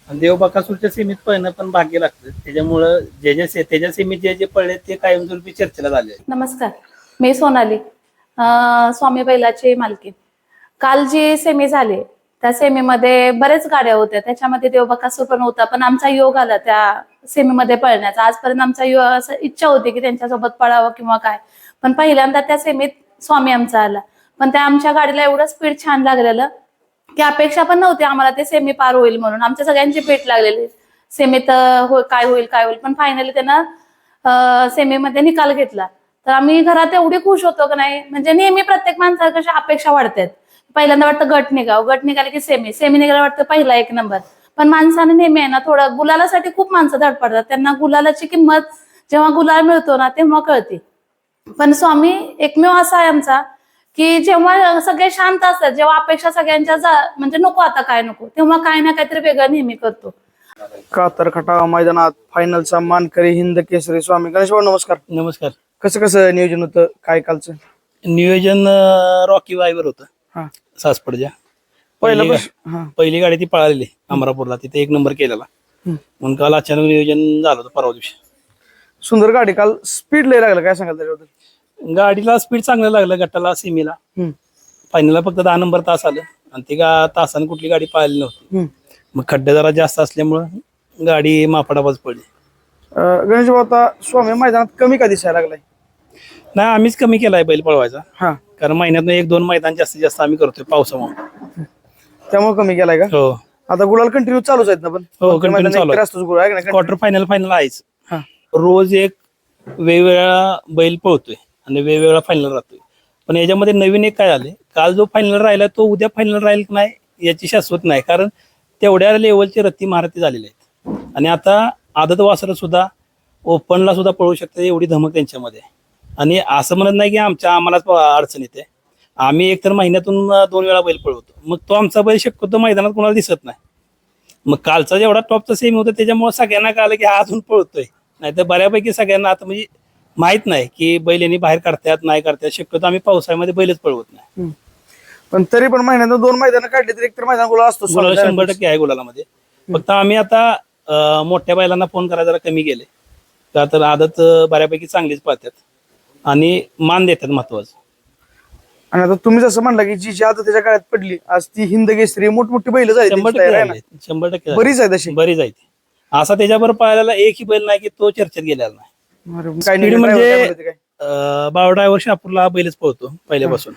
आणि देवबाकासूरच्या सीमेत पळणं पण भाग्य लागतं. त्याच्यामुळं त्याच्या सीमेत जे पळले ते कायमस्वरूपी चर्चेला झाले. नमस्कार, मी सोनाली, स्वामी बैलाची मालकीन. काल जी सेमी झाली त्या सेमीमध्ये बरेच गाड्या होत्या, त्याच्यामध्ये देवबाकासूर पण होता. पण आमचा योग आला त्या सेमीमध्ये पळण्याचा. आजपर्यंत आमचा असं इच्छा होती की त्यांच्यासोबत पळावं किंवा काय, पण पहिल्यांदा त्या सेमीत स्वामी आमचा आला. पण त्या आमच्या गाडीला एवढं स्पीड छान लागलेलं की अपेक्षा पण नव्हती आम्हाला ते सेमी पार होईल म्हणून. आमच्या सगळ्यांची पेट लागलेली सेमीत काय होईल. पण फायनली त्यानं सेमीमध्ये निकाल घेतला. तर आम्ही घरात एवढी खुश होतो की नाही, म्हणजे नेहमी प्रत्येक माणसाला कशा अपेक्षा वाढतात. पहिल्यांदा वाटतं गट निघाले की सेमी निघाला वाटतं पहिला 1 नंबर. पण माणसाने नेहमी आहे ना, थोडं गुलालासाठी खूप माणसं धडपडतात. त्यांना गुलालाची किंमत जेव्हा गुलाल मिळतो ना तेव्हा कळते. पण स्वामी एकमेव असा आहे आमचा की जेव्हा सगळे शांत असतात, जेव्हा अपेक्षा सगळ्यांच्या म्हणजे नको आता काय नको, तेव्हा काय ना काहीतरी वेगळं नेहमी करतो. कातरखटा मैदानात फायनलचा मानकरी हिंद केसरी स्वामी गणेश भाऊ, नमस्कार. नमस्कार. कसं नियोजन होतं काय कालचं? नियोजन रॉकी वायवर होतं हा सासपडच्या. पहिलं पहिली गाडी ती पळालेली अमरापूरला, तिथे 1 नंबर केलेला. म्हणून काल अचानक नियोजन झालं होतं परवा दिवशी. सुंदर गाडी, काल स्पीड लय लागलं, काय सांगाल त्याच्याबद्दल? गाडीला स्पीड चांगलं लागलं, गटाला सीमेला. फायनलला फक्त 10 नंबर तास आलं आणि ती तासाने कुठली गाडी पाहिली नव्हती. मग खड्डे जरा जास्त असल्यामुळं गाडी माफाडाबाज पडली. गणेश भाऊ, आता स्वामी मैदानात कमी का दिसायला लागलाय? नाही, आम्हीच कमी केलाय बैल पळवायचा. हा, कारण महिन्यातून 1-2 मैदान जास्तीत जास्त आम्ही करतोय पावसामुळे. त्यामुळे कमी केलाय का? हो आता गुलाल कंटिन्यू चालूच आहेत ना? पण हो, कंटिन्यू चालू आहे. क्वार्टर फायनल आहेच. हा. रोज एक वेगवेगळा बैल पळतोय आणि वेगवेगळा फायनल राहतोय. पण याच्यामध्ये नवीन एक काय आले, काल जो फायनल राहिला तो उद्या फायनल राहील की नाही याची शाश्वत नाही. कारण तेवढ्या लेवलचे रत्ती महारथी झालेले आहेत. आणि आता आदत वासरं सुद्धा ओपनला सुद्धा पळू शकते, एवढी धमक त्यांच्यामध्ये. आणि असं म्हणत नाही की आम्हालाच अडचण येते. आम्ही एकतर महिन्यातून 2 वेळा बैल पळवतो. मग तो आमचा बैल शक्यतो मैदानात कोणाला दिसत नाही. मग कालचा जेवढा टॉपचा सेमी होता त्याच्यामुळे सगळ्यांना कळलं की हा अजून पळतोय. नाही तर बऱ्यापैकी सगळ्यांना आता म्हणजे माहित नाही की बैल यांनी बाहेर काढतात नाही काढतात. शक्यतो आम्ही पावसाळ्यामध्ये बैलच पळवत नाही. पण तरी पण महिन्यात 2 मैदान काढले तरी एकतर मैदान गुलाल असतो. गुलाल 100% आहे गुलालामध्ये. फक्त आम्ही आता मोठ्या बैलांना फोन करायला जरा कमी केले, का तर आदत बऱ्यापैकी चांगलीच पाहतात आणि मान देतात महत्वाचं. आणि आता तुम्ही जसं म्हणला की जी आता त्याच्या काळात पडली, आज ती हिंद केसरी मोठमोठी बैल झाली. 100% बरीच आहे तशी. बरीच आहे. असा त्याच्याबरोबर पाहायला एकही बैल नाही की तो चर्चेत गेलेला नाही. म्हणजे बाव ड्रायव्हर शापूरला बैलच पळतो पहिल्यापासून.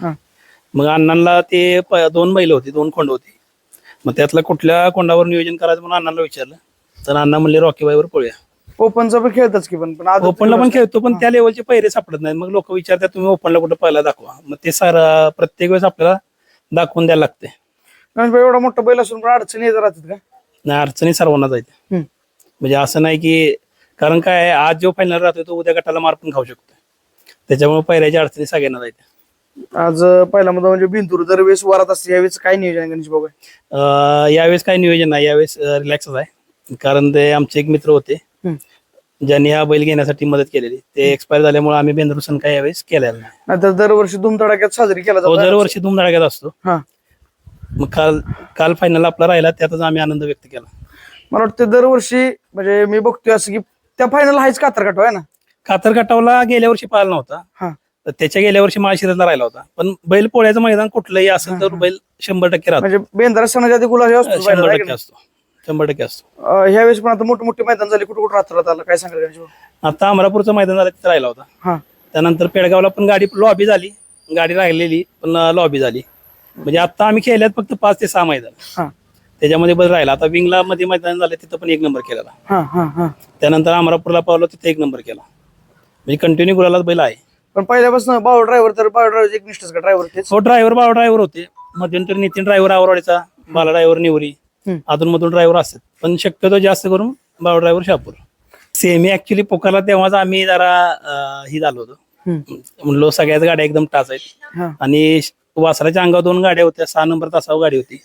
मग अण्णांना ते 2 बैल होती, 2 खोंड होती. मग त्यातला कुठल्या कोंडावर नियोजन करायचं म्हणून अण्णांना विचारलं, तर अण्णा म्हणले रॉकी बाईवर पळूया. ओपनचा पण खेळतच की, पण ओपनला पण खेळतो, पण त्या लेवलचे पैरे सापडत नाहीत. मग लोक विचारतात तुम्ही ओपनला कुठं पहिला दाखवा. मग ते प्रत्येक वेळेस आपल्याला दाखवून द्यायला लागते. एवढा मोठा बैल असून पण अडचणी येत राहतात का? नाही, अडचणी सर्वांनाच आहेत. म्हणजे असं नाही की, कारण काय आहे, आज जो फायनल राहतोय तो उद्या गटाला मार पण खाऊ शकतो. त्याच्यामुळे पैऱ्याच्या अडचणी सगळ्यांना आहेत. आज पहिला मुद्दा म्हणजे बिंदूर दरवेळेस वरात असते, यावेळेस काय नियोजन आहे गणेश बाबा? यावेळेस काही नियोजन नाही, यावेळेस रिलॅक्सच आहे. कारण ते आमचे एक मित्र होते ज्यांनी हा बैल घेण्यासाठी मदत केलेली, ते एक्सपायर झाल्यामुळे आम्ही बेंद्र सण काय यावेळेस केलेला नाही. तर दरवर्षी धुमधडाक्यात साजरी केला जातो. दरवर्षी धुमधडाक्यात असतो. मग काल फायनल आपला राहिला, त्यातच आम्ही आनंद व्यक्त केला. मला वाटतं दरवर्षी म्हणजे मी बघतोय असं की त्या फायनल हाच कातरखटाव आहे ना? कातरखटावला गेल्या वर्षी पाहिला नव्हता, तर त्याच्या गेल्या वर्षी माळशिरसला राहिला होता. पण बैल पोळ्याचं मैदान कुठलंही असेल तर बैल 100% राहतो. म्हणजे बेंद्रा सणाच्या आधी गुलाल असतो. 100% असतो. 100% असतो. ह्यावेळेस पण आता मोठे मैदान झाले, कुठं राहत आलं, काय सांगाल गणेश बाबा? आता अमरापूरचं मैदान झालं, तिथे राहिला होता. त्यानंतर पेडगावला पण गाडी लॉबी झाली, गाडी राहिलेली पण लॉबी झाली. म्हणजे आता आम्ही खेळल्यात फक्त 5 ते 6 मैदान, त्याच्यामध्ये बैल राहिला. आता विंगला मध्ये मैदान झालं, तिथं पण 1 नंबर केलेला. त्यानंतर अमरापूरला पावलं, तिथे 1 नंबर केला. म्हणजे कंटिन्यू गुलालाच बैल आहे. पण पहिल्यापासून बाव ड्रायव्हर एक निष्ठच का ड्रायव्हर? हो, बाव ड्रायव्हर होते. मध्यंतर नितीन ड्रायव्हर आवरवाडीचा, बाला ड्रायव्हर निवरी, अधून ड्रायव्हर असतात. पण शक्यतो जास्त करून बाव ड्रायव्हर शापूर. सेमी ऍक्च्युली पोकारला तेव्हाच आम्ही जरा ही झालो होतो, म्हणलो सगळ्याच गाड्या एकदम टाच आहेत. आणि वासराच्या अंगावर 2 गाड्या होत्या, 6 नंबर तासावर गाडी होती.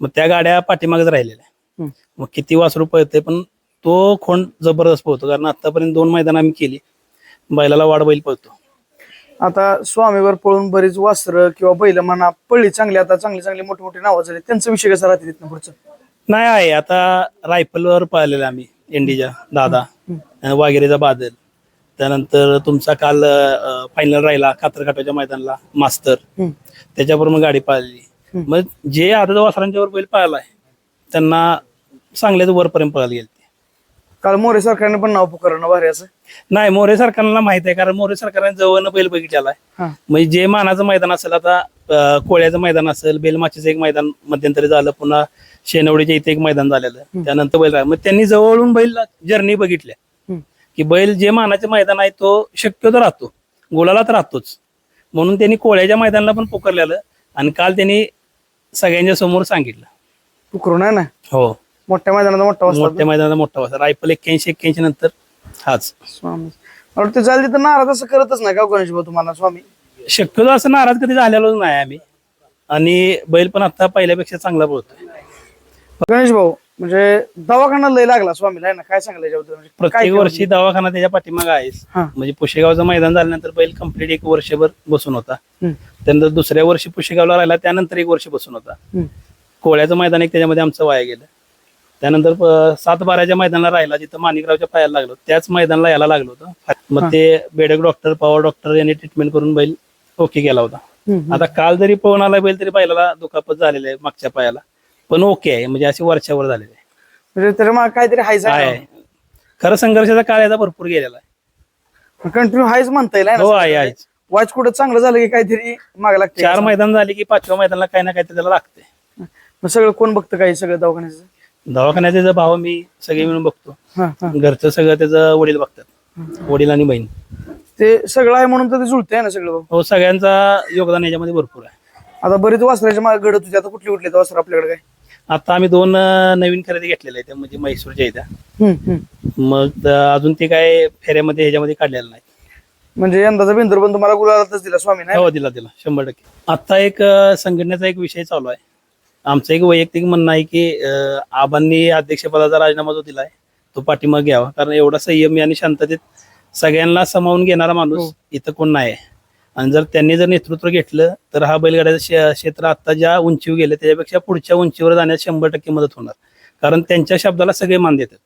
मग त्या गाड्या पाठीमागच राहिलेल्या. मग किती वासरू पळते, पण तो खोंड जबरदस्त पळतो. कारण आतापर्यंत 2 मैदान आम्ही केली, बैलाला वाढ बैल पळतो. आता स्वामीवर पळून बरीच वासरं किंवा बैल म्हणा पळली चांगली, आता चांगली मोठी नावं झाली, त्यांचा विषय कसा राहते तिथनं पुढचं? नाही आहे आता रायफलवर पाहिलेलं आम्ही इंडीच्या दादा वाघेरेचा बादल. त्यानंतर तुमचा काल फायनल राहिला कात्रकाटाच्या मैदानाला मास्तर, त्याच्याबरोबर मग गाडी पाहिली. मग जे आदत वासरांच्यावर बैल पाहिलाय त्यांना चांगल्याच वरपर्यंत पळायला गेले. काल मोरे सरकारने पण नाव पुकारलं भारी असं. नाही, मोरे सरकारला माहित आहे, कारण मोरे सरकारने जवळ बैल बघितलेला आहे. हा. म्हणजे जे मानाचं मैदान असेल, आता कोळ्याचं मैदान असेल, बेलमाचीचं एक मैदान मध्यंतरी झालं, पुन्हा शेनवडीच्या इथे एक मैदान झालेलं, त्यानंतर बैल मग त्यांनी जवळून बैल जर्नी बघितल्या की बैल जे मानाचे मैदान आहे तो शक्यतो राहतो, गोलालाच राहतोच. म्हणून त्यांनी कोळ्याच्या मैदानाला पण पुकारलेलं आणि काल त्यांनी सगळ्यांच्या समोर सांगितलं. पुकरून आहे ना, हो, मोठ्या मैदानात मोठा वाजता मोठ्या मैदानाचा मोठा वाजता रायफल 81 नंतर हाच. स्वामी मला वाटतं जायला तिथं नाराज असं करतच नाही का गणेश भाऊ तुम्हाला स्वामी? शक्यतो असं नाराज कधी झालेलोच नाही आम्ही. आणि बैल पण आता पहिल्यापेक्षा चांगला पळतोय. गणेश भाऊ म्हणजे दवाखाना लय लागला स्वामीला आहे ना, काय सांगलं याच्याबद्दल? म्हणजे काय प्रत्येक केलं? वर्षी दवाखाना त्याच्या पाठीमागे आहेच. हा. म्हणजे पुशेगावचं मैदान झाल्यानंतर बैल कम्प्लीट 1 वर्षभर बसून होता. हम्म. त्यानंतर दुसऱ्या वर्षी पुशेगावला राहिला, त्यानंतर 1 वर्ष बसून होता. हम्म. कोळ्याचं मैदान एक त्याच्यामध्ये आमचं वाया गेलं. त्यानंतर 7-12च्या मैदानाला राहिला, जिथं माणिकरावच्या पायाला लागलो त्याच मैदानाला यायला लागलो होतं. मग ते बेडक डॉक्टर, पॉवर डॉक्टर यांनी ट्रीटमेंट करून बैल ओके केला होता. आता काल जरी पळून आला बैल तरी बैलाला दुखापत झालेली आहे मागच्या पायाला, पण ओके आहे, म्हणजे अशी वरच्यावर झालेली आहे. म्हणजे त्याला मग काहीतरी हायच आहे. खरं संघर्षाचा काळ याचा भरपूर गेलेला आहे. कंटिन्यू हायच म्हणता येईल हो, आहे. वाच कुठं चांगलं झालं की काहीतरी माग लागते. 4 मैदान झाले की 5व्या मैदानाला काही ना काहीतरी त्याला लागते. मग सगळं कोण बघतं काही सगळं दवाखान्याचं? दवाखान्याचे जे भाव मी सगळे मिळून बघतो. हा, हा. घरचं सगळं त्याचं वडील बघतात, वडील आणि बहीण. ते सगळं आहे म्हणून तर ते जुळतंय ना सगळं भाऊ. हो, सगळ्यांचा योगदान याच्यामध्ये भरपूर आहे. आता बरीच वासराच्या मागे घडत होती, आता कुठली वासर आपल्याकडे काय? आता आम्ही 2 नवीन खरेदी घेतलेल्या आहेत, म्हणजे म्हैसूरच्या इथं. मग अजून ते काय फेऱ्यामध्ये ह्याच्यामध्ये काढलेलं नाही. म्हणजे यंदाचा बिंदूर पण तुम्हाला गुलालातच दिला स्वामी नाही? हो, दिला 100%. आता एक संघटनेचा एक विषय चालू आहे. आमचं एक वैयक्तिक म्हणणं आहे की आबांनी अध्यक्षपदाचा राजीनामा जो दिलाय तो पाठीमागे घ्यावा, कारण एवढा संयमी आणि शांततेत सगळ्यांना सामावून घेणारा माणूस इथं कोण नाही आहे. आणि जर त्यांनी जर नेतृत्व घेतलं तर हा बैलगाड्याचं क्षेत्र आता ज्या उंचीवर गेलं त्याच्यापेक्षा पुढच्या उंचीवर जाण्यास 100% मदत होणार, कारण त्यांच्या शब्दाला सगळे मान देतात.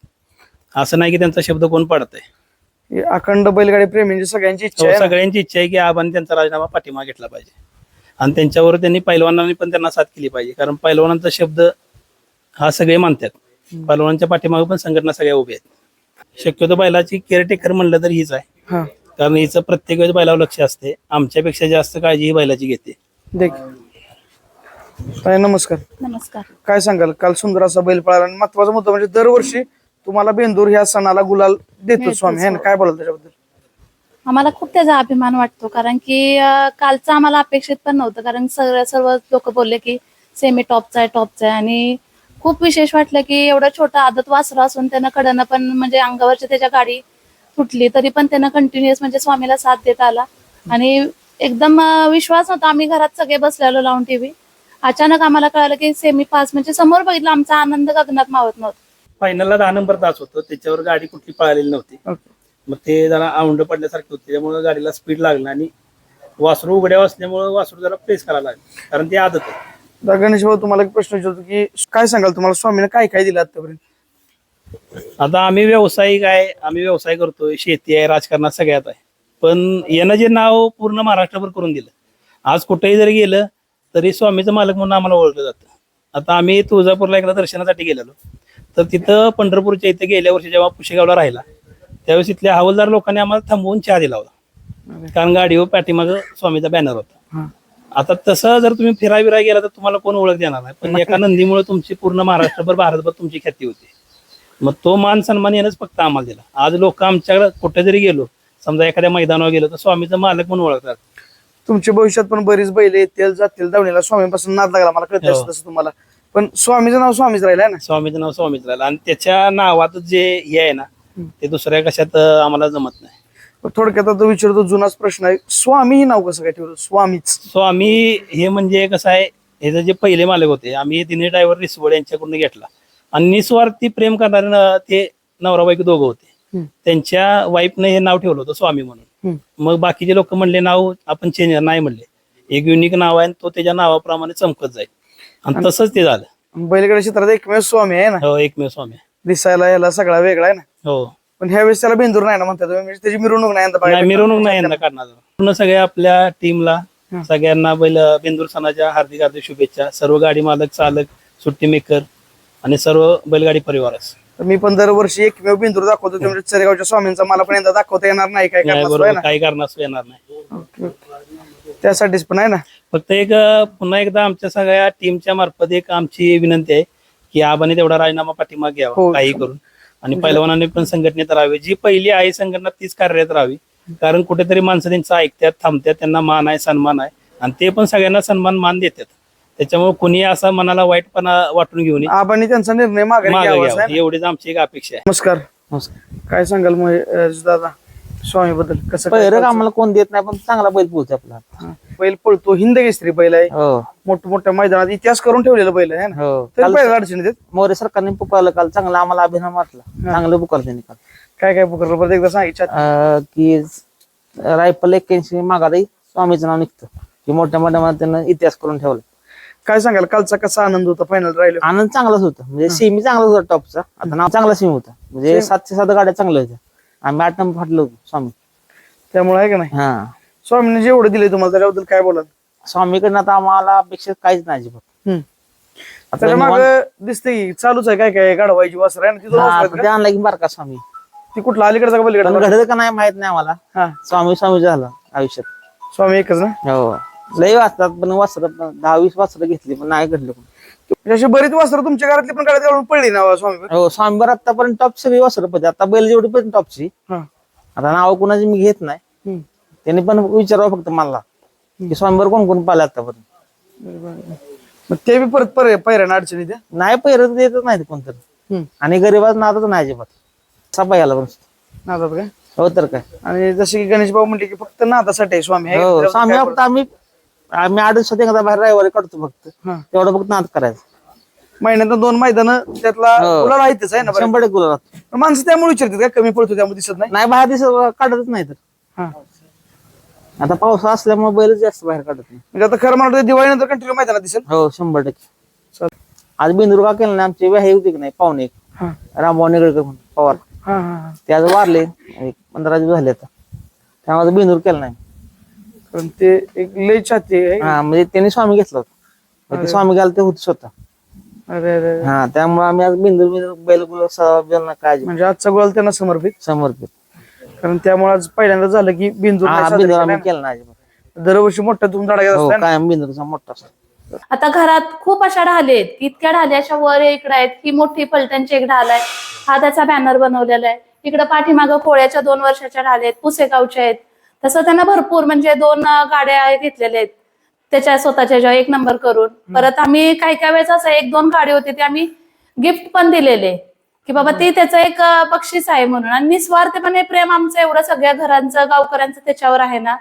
असं नाही की त्यांचा शब्द कोण पाडतंय. हे अखंड बैलगाडी प्रेमींची सगळ्यांची इच्छा आहे ना? सगळ्यांची इच्छा आहे की आबांनी त्यांचा राजीनामा पाठीमागे घेतला पाहिजे आणि त्यांच्यावर त्यांनी पैलवानांनी पण त्यांना साथ केली पाहिजे, कारण पैलवानांचा शब्द हा सगळे मानतात. पैलवानांच्या पाठीमागे पण संघटना सगळ्या उभ्या आहेत. शक्यतो बैलाची केअरटेकर म्हणलं तर हीच आहे, हा. कारण हिचं प्रत्येक वेळेस बैलावर लक्ष असते. आमच्यापेक्षा जास्त काळजी ही बैलाची घेते. देख ताई, नमस्कार. नमस्कार. काय सांगाल, काल सुंदर असा बैल पळाला आणि महत्वाचा मुद्दा म्हणजे दरवर्षी तुम्हाला बेंदूर ह्या सणाला गुलाल देतो स्वामी है ना, काय बोलाल त्याच्याबद्दल? आम्हाला खूप त्याचा अभिमान वाटतो, कारण की कालचं आम्हाला अपेक्षित पण नव्हतं, कारण सर्व लोक बोलले की सेमी टॉपचा आहे आणि खूप विशेष वाटलं की एवढं छोटं आदत वासरू असून त्यानं कडनं पण म्हणजे अंगावरची त्याच्या गाडी तुटली तरी पण त्यानं कंटिन्युअस म्हणजे स्वामीला साथ देत आला. आणि एकदम विश्वास होता. आम्ही घरात सगळे बसलेलो लावून टीव्ही, अचानक आम्हाला कळालं की सेमी पास, म्हणजे समोर बघितलं, आमचा आनंद गगनात मावत नव्हता. फायनलला 10 नंबर तास होतं, त्याच्यावर गाडी कुठली पळालेली नव्हती. मग ते जरा औंड पडल्यासारखे होते, त्यामुळे गाडीला स्पीड लागलं आणि वासरू उघड्या असल्यामुळे वासरू जरा प्रेस करायला लागलं, कारण ते आदत आहे. गणेश भाऊ, तुम्हाला एक प्रश्न विचारतो की काय सांगाल, तुम्हाला स्वामीने काय काय दिलं आतापर्यंत? आता आम्ही व्यावसायिक आहे, आम्ही व्यवसाय करतोय, शेती आहे, राजकारणात सगळ्यात आहे. पण यानं जे नाव पूर्ण महाराष्ट्रभर करून दिलं, आज कुठेही जरी गेलं तरी स्वामीचं मालक म्हणून आम्हाला ओळखलं जातं. आता आम्ही तुळजापूरला एकदा दर्शनासाठी गेलेलो, तर तिथं पंढरपूरच्या इथे गेल्या वर्षी जेव्हा पुशेगावला राहिला त्यावेळेस इथल्या हवालदार लोकांनी आम्हाला थांबवून चहा दिला होता, कारण गाडीवर पाठीमागं स्वामीचा बॅनर होता. आता तसं जर तुम्ही फिराय गेला तर तुम्हाला कोण ओळख देणार नाही, पण एका नंदीमुळे तुमची पूर्ण महाराष्ट्रभर, भारतभर तुमची ख्याती होती. मग तो मान सन्मान येणंच फक्त आम्हाला दिला. आज लोक आमच्याकडे कुठे जरी गेलो, समजा एखाद्या मैदानावर गेलो, तर स्वामीचं मालक म्हणून ओळखतात. तुमच्या भविष्यात पण बरीच बैल येतील जातील दावणीला, स्वामीपासून नाद लागला मला कळत हो. तसं तुम्हाला, पण स्वामीचं नाव स्वामीच राहिलं ना. स्वामीचं नाव स्वामीच राहिलं आणि त्याच्या नावात जे हे आहे ना ते दुसऱ्या कशात आम्हाला जमत नाही. थोडक्यात आता विचारतो, जुनाच प्रश्न आहे, स्वामी हे नाव कसं काय ठेवलं? स्वामीच स्वामी हे म्हणजे कसं आहे, हे जे पहिले मालक होते, आम्ही दिनेश ड्रायव्हर रिसवड यांच्याकडून घेतला आणि निस्वार्थी प्रेम करणारे ते नवरा बायको दोघं होते. त्यांच्या वाईफने हे नाव ठेवलं होतं स्वामी म्हणून. मग बाकीचे लोक म्हणले नाव आपण चेंज नाही म्हणले, एक युनिक नाव आहे, तो त्याच्या नावाप्रमाणे चमकत जाईल आणि तसंच ते झालं. बैलगाडी क्षेत्रात एकमेव स्वामी आहे ना, हो एकमेव स्वामी. दिसायला याला सगळा वेगळा आहे ना. हो पण ह्या वेळेस त्याला बेंदूर नाही ना म्हणतात तुम्ही, म्हणजे त्याची मिरवणूक नाही यंदा नाही, बघायला. मिरवणूक नाही यंदा काढणार. पूर्ण सगळ्या आपल्या टीमला सगळ्यांना बेंदूर सणाच्या हार्दिक हार्दिक शुभेच्छा. सर्व गाडी मालक, चालक, सुट्टी मेकर आणि सर्व बैलगाडी परिवारास. तर मी पण दरवर्षी एकमेव बेंदूर दाखवतो, ते म्हणजे चरेगावच्या स्वामींचा मला पण यंदा दाखवता येणार नाही, काय नाही, करणार आहे बरोबर, ना. काही कारणास येणार नाही. Okay, okay. त्यासाठीच पण आहे ना. फक्त एक पुन्हा एकदा आमच्या सगळ्या टीमच्या मार्फत एक आमची विनंती आहे की आबाने तेवढा राजीनामा पाठीमागे घ्यावा हो. काही करून, आणि पैलवानांनी पण संघटनेत राहावे. जी पहिली आहे संघटना तीच कार्यरत राहावी, कारण कुठेतरी माणसं त्यांचं ऐकतात, थांबतात, त्यांना मान आहे, सन्मान आहे, आणि ते पण सगळ्यांना सन्मान मान देतात. त्याच्यामुळे कुणी असा मनाला वाईटपणा वाटून घेऊन आबांनी त्यांचा निर्णय मागे मागे घ्यावा घ्यावा, आहे ना. एवढीच आमची एक अपेक्षा आहे. नमस्कार, काय सांगाल महेश दादा स्वामी बद्दल? कसं काय पैरक आम्हाला कोण देत नाही, पण चांगला बैल पोहोच आपला. हा. बैल पळतो, हिंद केसरी बैल आहे, हो मोठमोठ्या मैदानात इतिहास करून ठेवलेला बैल आहे ना. हो तरी काल पहिल्या अडचणी देत मोरे सरकारने पुकारलं काल, चांगला आम्हाला अभिनव वाटला. चांगलं पुकार त्यांनी काल काय काय पुकारलं परत एकदा सांगितलं. की रायफल 81 माघारी स्वामीचं नाव निघतं, की मोठ्या मोठ्या त्यांना इतिहास करून ठेवला. काय सांगाल कालचा कसा आनंद होता फायनल राहिलो? आनंद चांगलाच होता, म्हणजे सेमी चांगलाच होता टॉपचा. आता नाव चांगला सेमी होता, म्हणजे 707 गाड्या चांगल्या होत्या. आम्ही 8 नंबर फाटलो होतो स्वामी. त्यामुळे आहे का नाही, हा स्वामीने जेवढं दिले तुम्हाला त्याच्याबद्दल काय बोलाल? स्वामीकडनं आता आम्हाला अपेक्षा काहीच नाही अजिबात. त्याच्या माग दिसते की चालूच आहे काय काय गाडवायची वासर आहे ना, ती दोन वासरं आहेत ते का? आणला की बारका स्वामी. ती कुठला अलीकडचा का पण पलीकडचा? घडत का नाही माहित नाही आम्हाला. हा, स्वामी स्वामी झालं आयुष्यात. स्वामी एकच ना. हो लय वाचतात, पण वस्त्र 10-20 वस्त्र घेतली, पण नाही घडलं. म्हणजे अशी बरीच वासरं तुमच्या घरातली पण गाड्यात घालून पडली ना स्वामी. हो स्वामीवर आतापर्यंत टॉप सगळी वस्त्र पडते. आता बैल जेवढी पण टॉपची. हा. आता नाव कुणाची मी घेत नाही, हम्म. त्यांनी पण विचारावं फक्त मला की स्वामीवर कोण कोण पाहिलं आतापर्यंत. मग ते बी परत पैऱ्यानं अडचणी त्या. नाही पहिरत देतच नाही कोणतरी, आणि गरीबाच नादच नाही अजिबात. सपा याला पण नादात काय. हो तर काय. आणि जसे की गणेश भाऊ म्हणले की फक्त नादासाठी आहे स्वामी आहे. हो त्याच्याबद्दल स्वामी काय फक्त आम्ही 8 दिवसात एकदा बाहेर रविवारी काढतो फक्त, हा. तेवढं फक्त नाद करायचं. महिन्यात 2 मैदान त्यातला हो. गुलाल आहेतच आहे ना बरं. 100% गुलाल राहतो. माणसं त्यामुळे विचारतात काय कमी पडतो त्यामुळे दिसत नाही. नाही बाहेर दिवस काढतच नाही तर. हा. आता पावसा असल्यामुळे बैल जास्त बाहेर काढत नाही. म्हणजे आता खरं म्हणतो दिवाळी नंतर कंटिन्यू मैदानात दिसेल. हो 100%. चालेल. आज बिंदूर का केलं नाही, आमचे हे होते की नाही पाहुणे एक, हा. रामभाऊ निगडकर म्हणून पवार, हा हा. ते आज वारले. एक 15 दिवस झाले आता. त्यामुळे बिंदूर केलं नाही. पण ते एक लय छाती आहे. हा म्हणजे त्यांनी स्वामी घेतला होता, ते स्वामी घालते होते स्वतः. अरे अरे. हा त्यामुळे आम्ही आज बिंदूर बैल काळजी म्हणजे आजचा गुलाल त्यांना समर्पित, समर्पित. कारण त्यामुळे आज पहिल्यांदा झालं की बिंदू हा बिंदूर आम्ही केला नाही अजिबात. दरवर्षी मोठा धूम धडाक्यात हो असतो ना. कायम बिंदूरचा मोठा असतो. आता घरात खूप अशा ढाले आहेत, की इतक्या ढाले अशा वर इकडे आहेत. ही मोठी पलटणची एक ढाल आहे, हा त्याचा बॅनर बनवलेला आहे. इकडे पाठीमागं कोळ्याच्या 2 वर्षाच्या ढाले आहेत, पुसेगावच्या आहेत. तसं त्यांना भरपूर म्हणजे 2 गाड्या घेतलेल्या आहेत त्याच्या स्वतःच्या जेव्हा 1 नंबर करून. परत आम्ही काही वेळेस असं 1-2 गाडी होती ते आम्ही गिफ्ट पण दिलेले, की बाबा ती त्याचं एक बक्षीस आहे म्हणून. आणि निस्वार्थपणे प्रेम आमचं एवढं सगळ्या घरांचं गावकऱ्यांचं त्याच्यावर आहे ना.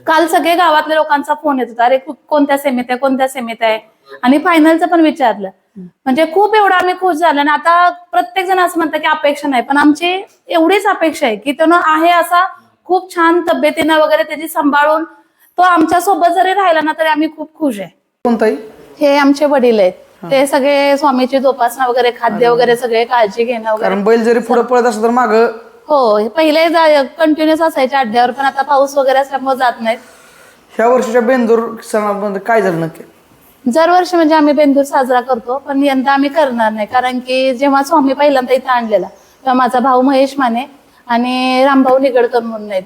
काल सगळे गावातल्या लोकांचा फोन येत होता, अरे कोणत्या सेमीत आहे, कोणत्या सेमीत आहे, आणि फायनलचं पण विचारलं. म्हणजे खूप एवढं आम्ही खुश झालो. आणि आता प्रत्येक जण असं म्हणतं की अपेक्षा नाही, पण आमची एवढीच अपेक्षा आहे की त्यानं आहे असा खूप छान तब्येतीनं वगैरे त्याची सांभाळून तो आमच्या सोबत जरी राहिला ना तरी आम्ही खूप खुश आहे. कोणताही हे आमचे वडील आहेत, ते सगळे स्वामीची जोपासना वगैरे, खाद्य वगैरे सगळे काळजी घेणं वगैरे. कारण बैल जरी पुढे पळत असलं तर माग हो पहिले कंटिन्युअस असायचे अड्ड्यावर, पण आता पाऊस वगैरे असल्यामुळे जात नाहीत. ह्या वर्षीच्या बेंदूर सणामध्ये काय झालं नक्की? दरवर्षी म्हणजे आम्ही बेंदूर साजरा करतो, पण यंदा आम्ही करणार नाही. कारण की जेव्हा स्वामी पहिल्यांदा इथं आणलेला तेव्हा माझा भाऊ महेश माने आणि रामभाऊ निगडकर म्हणून आहेत,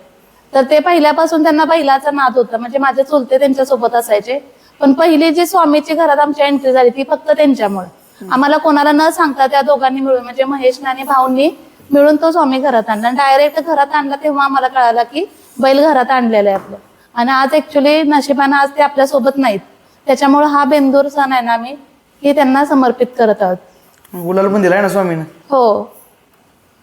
तर ते पहिल्यापासून त्यांना बैलाचा नाद होता. म्हणजे माझे चुलते त्यांच्या सोबत असायचे, पण पहिली जी स्वामीची घरात आमची एंट्री झाली ती फक्त त्यांच्यामुळे. आम्हाला कोणाला न सांगता त्या दोघांनी मिळून म्हणजे महेश आणि भाऊंनी मिळून तो स्वामी घरात आणला. डायरेक्ट घरात आणला तेव्हा आम्हाला कळालं की बैल घरात आणलेला आहे आपलं. आणि आज ऍक्च्युली नशिबानं आज ते आपल्या सोबत नाहीत, त्याच्यामुळे हा बेंदूर सण आहे ना आम्ही हे त्यांना समर्पित करत आहोत. गुलाल पण दिलाय ना स्वामीनं. हो